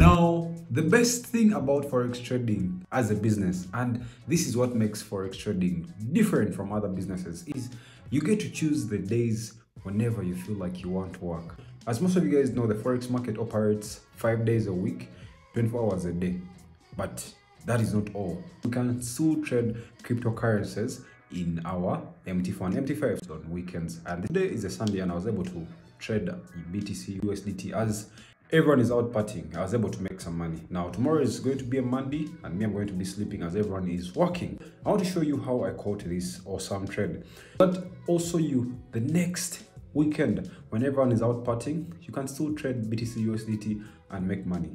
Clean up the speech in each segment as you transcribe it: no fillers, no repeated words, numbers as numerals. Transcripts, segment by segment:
Now, the best thing about forex trading as a business, and this is what makes forex trading different from other businesses, is you get to choose the days whenever you feel like you want to work. As most of you guys know, the forex market operates 5 days a week, 24 hours a day. But that is not all. We can still trade cryptocurrencies in our MT4 and MT5 on weekends. And today is a Sunday and I was able to trade BTC, USDT as everyone is out partying. I was able to make some money. Now tomorrow is going to be a Monday and me, I'm going to be sleeping as everyone is working. I want to show you how I caught this awesome trade, but also you the next weekend when everyone is out partying, you can still trade BTC, USDT and make money.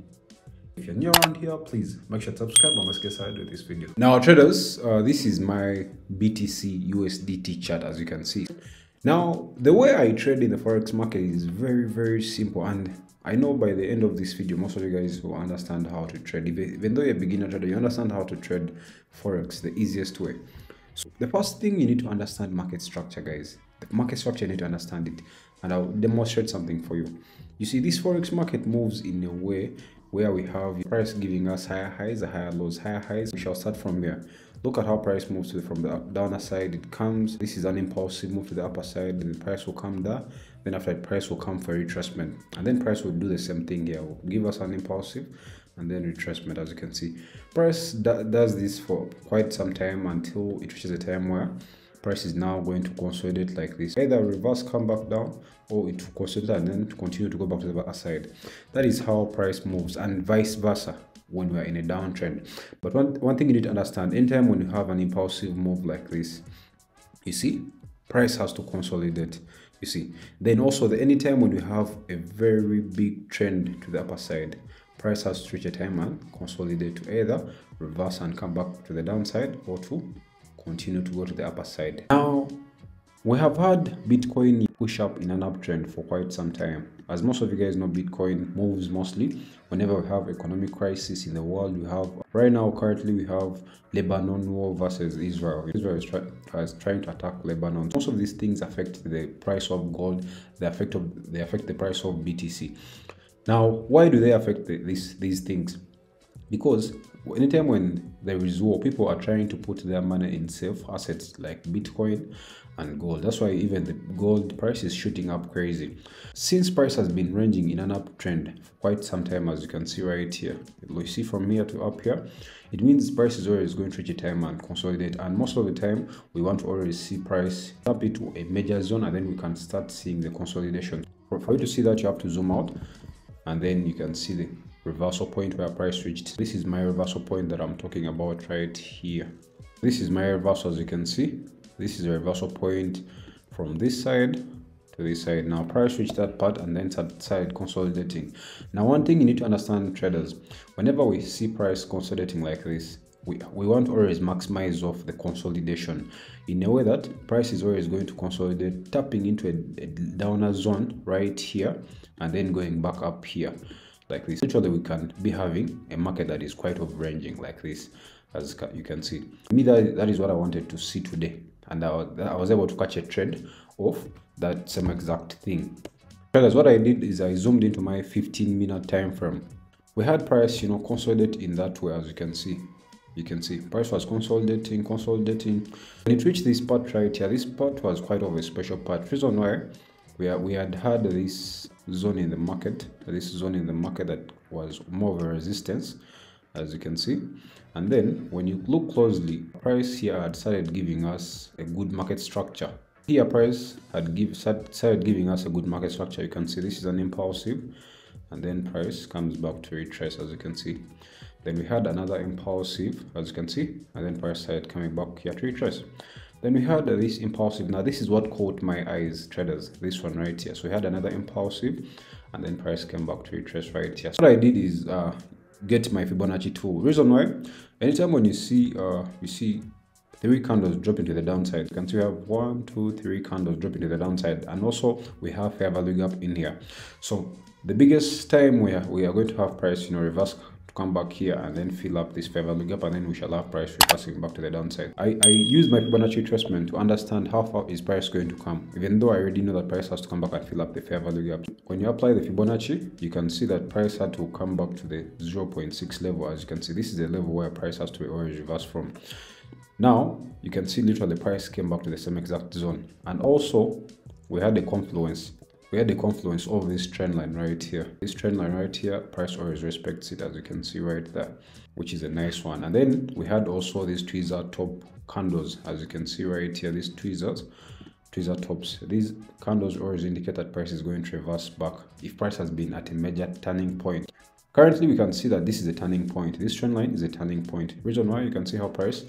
If you're new around here, please make sure to subscribe and let's get started with this video. Now traders, this is my BTC USDT chart as you can see. Now the way I trade in the forex market is very simple, and I know by the end of this video most of you guys will understand how to trade. Even though you're a beginner trader, you understand how to trade forex the easiest way. So the first thing, you need to understand market structure, guys. The market structure, you need to understand it, and I'll demonstrate something for you. You see, this forex market moves in a way where we have price giving us higher highs, higher lows, higher highs. We shall start from here. Look at how price moves from the downer side. It comes, this is an impulsive move to the upper side, then the price will come there. Then after that, price will come for retracement, and then price will do the same thing here. Will give us an impulsive and then retracement. As you can see, price does this for quite some time until it reaches a time where price is now going to consolidate like this. Either reverse, come back down, or it will consolidate and then continue to go back to the upper side. That is how price moves, and vice versa when we are in a downtrend. But one thing you need to understand, anytime when you have an impulsive move like this, you see, price has to consolidate. You see, then also anytime when you have a very big trend to the upper side, price has to reach a time and consolidate to either reverse and come back to the downside, or to continue to go to the upper side. Now we have had Bitcoin push up in an uptrend for quite some time. As most of you guys know, Bitcoin moves mostly whenever we have economic crisis in the world. We have right now, currently we have Lebanon war versus Israel. Israel is trying to attack Lebanon. Most of these things affect the price of gold. They affect the price of BTC. Now, why do they affect these things? Because anytime when there is war, people are trying to put their money in safe assets like Bitcoin and gold. That's why even the gold price is shooting up crazy. Since price has been ranging in an uptrend for quite some time, as you can see right here, you see from here to up here, it means price is always going to reach a time and consolidate. And most of the time, we want to already see price tap into a major zone, and then we can start seeing the consolidation. For you to see that, you have to zoom out, and then you can see the reversal point where price reached. This is my reversal point that I'm talking about right here. This is my reversal, as you can see. This is a reversal point from this side to this side. Now price reached that part and then started consolidating. Now one thing you need to understand, traders, whenever we see price consolidating like this, we want to always maximize off the consolidation in a way that price is always going to consolidate, tapping into a downer zone right here and then going back up here like this. Actually, we can be having a market that is quite over-ranging like this, as you can see. To me, that is what I wanted to see today, and I was able to catch a trade of that same exact thing. Traders, what I did is I zoomed into my 15-minute time frame. We had price, consolidate in that way, as you can see. You can see price was consolidating. When it reached this part right here, this part was quite of a special part. Reason why we had this zone in the market, that was more of a resistance, as you can see. And then when you look closely, price here had started giving us a good market structure. Here price had started giving us a good market structure. You can see this is an impulsive, and then price comes back to retrace, as you can see. Then we had another impulsive, as you can see, and then price started coming back here to retrace. Then we had this impulsive. Now this is what caught my eyes, traders, this one right here. So we had another impulsive, and then price came back to retrace right here. So what I did is get my Fibonacci tool. Reason why, anytime when you see 3 candles drop into the downside, you can see we have 1, 2, 3 candles drop into the downside, and also we have fair value gap in here. So The biggest time we are going to have price, reverse to come back here and then fill up this fair value gap, and then we shall have price reversing back to the downside. I use my Fibonacci retracement to understand how far is price going to come, even though I already know that price has to come back and fill up the fair value gap. When you apply the Fibonacci, you can see that price had to come back to the 0.6 level. As you can see, this is the level where price has to be always reversed from. Now you can see literally the price came back to the same exact zone, and also we had a confluence. We had the confluence of this trend line right here. This trend line right here, price always respects it, as you can see right there, which is a nice one. And then we had also these tweezer top candles, as you can see right here, these tweezer tops. These candles always indicate that price is going to reverse back if price has been at a major turning point. Currently, we can see that this is a turning point. This trend line is a turning point. Reason why, you can see how price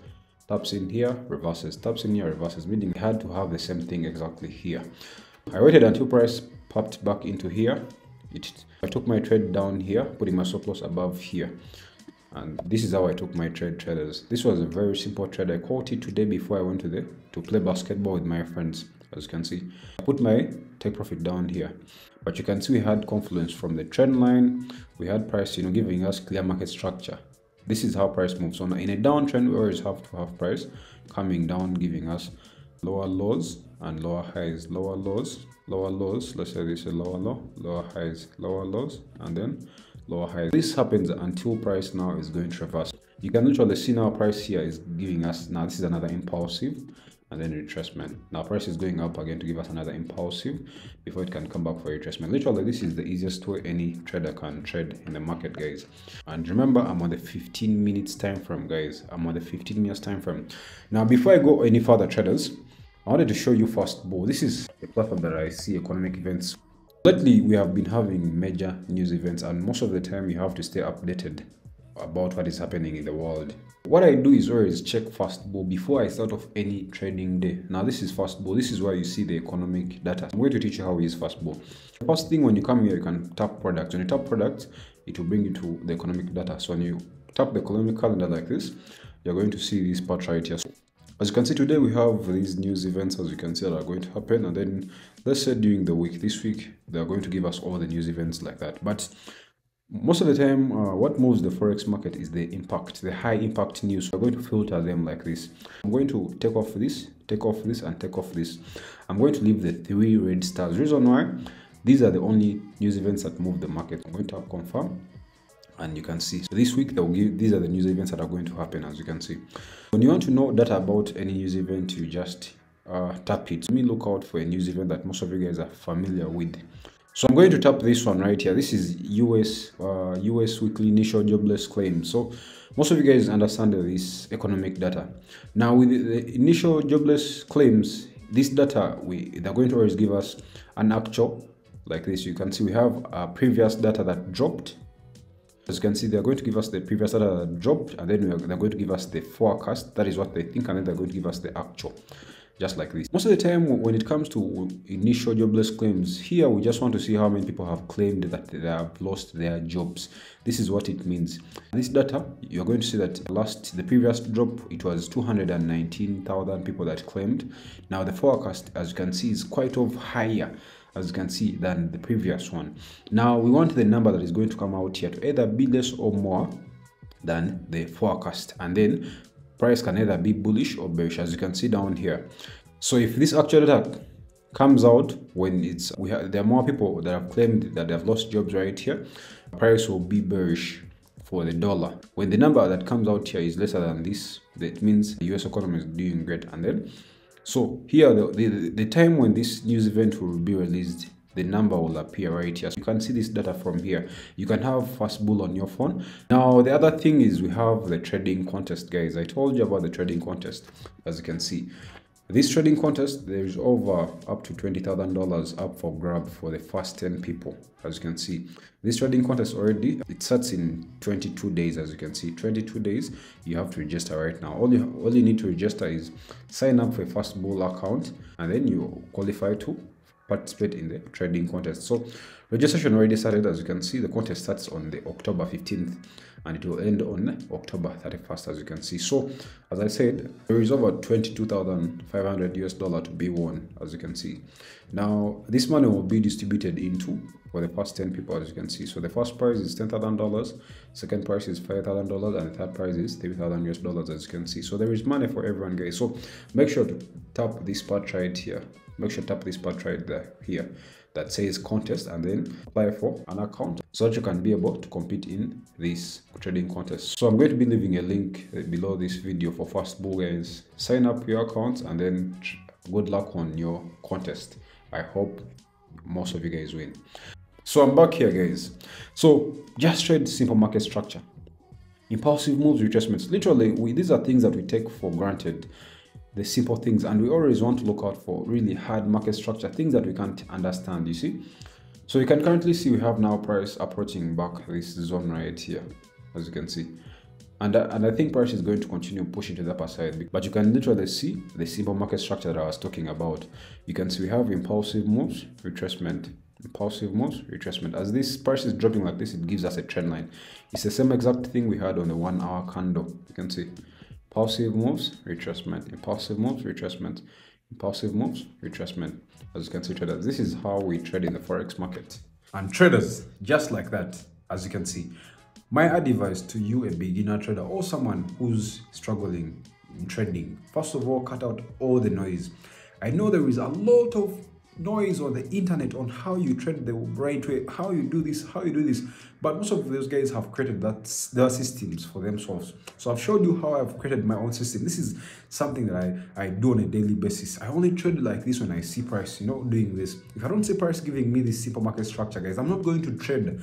taps in here, reverses, taps in here, reverses, meaning we had to have the same thing exactly here. I waited until price popped back into here. I took my trade down here, putting my stop loss above here. And this is how I took my trade, traders. This was a very simple trade. I caught it today before I went to play basketball with my friends. As you can see, I put my take profit down here. But you can see we had confluence from the trend line. We had price, giving us clear market structure. This is how price moves. So in a downtrend, we always have to have price coming down, giving us lower lows and lower highs, lower lows, lower lows. Let's say this is a lower low, lower highs, lower lows, and then lower highs. This happens until price now is going to reverse. You can literally see now price here is giving us, now this is another impulsive and then retracement. Now price is going up again to give us another impulsive before it can come back for retracement. Literally, this is the easiest way any trader can trade in the market, guys. And remember, I'm on the 15 minutes time frame, guys. I'm on the 15 minutes time frame. Now, before I go any further, traders, I wanted to show you Fastball. This is a platform that I see economic events. Lately, we have been having major news events, and most of the time you have to stay updated about what is happening in the world. What I do is always check Fastball before I start off any trading day. Now this is Fastball. This is where you see the economic data. I'm going to teach you how we use Fastball. The first thing, when you come here, you can tap products. When you tap products, it will bring you to the economic data. So when you tap the economic calendar like this, you're going to see this part right here. So as you can see, today we have these news events, as you can see, that are going to happen. And then let's say during the week, this week, they're going to give us all the news events like that. But most of the time, what moves the forex market is the impact, the high impact news. We're going to filter them like this. I'm going to take off this, and take off this. I'm going to leave the 3 red stars. Reason why? These are the only news events that move the market. I'm going to tap confirm, and you can see. So this week, these are the news events that are going to happen, as you can see. When you want to know data about any news event, you just tap it. Let me look out for a news event that most of you guys are familiar with. So I'm going to tap this one right here. This is US weekly initial jobless claims. So most of you guys understand this economic data. Now with the initial jobless claims, this data, they're going to always give us an actual like this. You can see we have previous data that dropped. As you can see, they're going to give us the previous data that dropped, and then they're going to give us the forecast. That is what they think, and then they're going to give us the actual. Just like this. Most of the time, when it comes to initial jobless claims, here we just want to see how many people have claimed that they have lost their jobs. This is what it means. This data, you're going to see that the previous drop, it was 219,000 people that claimed. Now the forecast, as you can see, is quite higher, as you can see, than the previous one. Now we want the number that is going to come out here to either be less or more than the forecast, and then price can either be bullish or bearish, as you can see down here. So if this actual data comes out when there are more people that have claimed that they have lost jobs right here, price will be bearish for the dollar. When the number that comes out here is lesser than this, that means the US economy is doing great. And then so here the time when this news event will be released, the number will appear right here. So you can see this data from here. You can have Fastball on your phone. Now the other thing is we have the trading contest, guys. I told you about the trading contest. As you can see, this trading contest, there is up to $20,000 up for grab for the first 10 people. As you can see, this trading contest already, it starts in 22 days. As you can see, 22 days. You have to register right now. All you need to register is sign up for a Fastball account, and then you qualify to participate in the trading contest. So Registration already started. As you can see, the contest starts on the October 15th and it will end on October 31st, as you can see. So as I said, there is over $22,500 to be won, as you can see. Now this money will be distributed into for the first 10 people, as you can see. So the first prize is $10,000, second prize is $5,000, and the third prize is $3,000, as you can see. So there is money for everyone, guys. So make sure to tap this part right here. Make sure to tap this part right there here that says contest, and then apply for an account so that you can be able to compete in this trading contest. So I'm going to be leaving a link below this video for Fast Bull, guys. Sign up your accounts and then good luck on your contest. I hope most of you guys win. So I'm back here, guys. So just trade simple market structure, impulsive moves, retracements. Literally, these are things that we take for granted, the simple things, and we always want to look out for really hard market structure, things that we can't understand, you see. So you can currently see we have now price approaching back this zone right here, as you can see, and I think price is going to continue pushing to the upper side, but you can literally see the simple market structure that I was talking about. You can see we have impulsive moves, retracement, impulsive moves, retracement. As this price is dropping like this, it gives us a trend line. It's the same exact thing we had on the 1 hour candle. You can see impulsive moves, retracement, impulsive moves, retracement, impulsive moves, retracement. As you can see, traders, this is how we trade in the forex market. And traders, just like that, as you can see, my advice to you, a beginner trader or someone who's struggling in trading, first of all, cut out all the noise. I know there is a lot of noise on the internet on how you trade the right way, how you do this, but most of those guys have created their systems for themselves. So I've showed you how I've created my own system. This is something that I do on a daily basis. I only trade like this when I see price, doing this. If I don't see price giving me this simple market structure, guys, I'm not going to trade.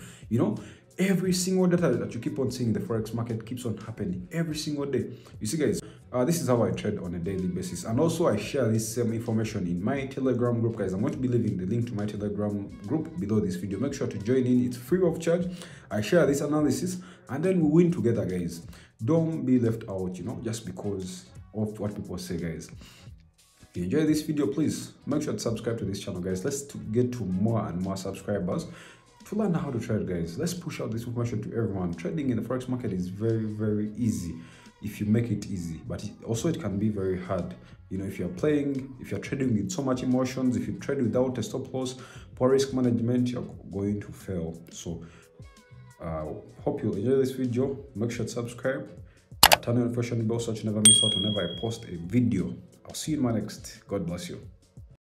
Every single data that you keep on seeing in the forex market keeps on happening every single day. You see, guys, this is how I trade on a daily basis. And also I share this same information in my Telegram group, guys. I'm going to be leaving the link to my Telegram group below this video. Make sure to join in. It's free of charge. I share this analysis and then we win together, guys. Don't be left out, just because of what people say, guys. If you enjoy this video, please make sure to subscribe to this channel, guys. Let's get to more and more subscribers to learn how to trade, guys. Let's push out this information to everyone. Trading in the forex market is very, very easy if you make it easy, but it can be very hard. If you're trading with so much emotions, if you trade without a stop loss, poor risk management, you're going to fail. So hope you enjoy this video. Make sure to subscribe, turn on the notification bell so that you never miss out whenever I post a video. I'll see you in my next. God bless you.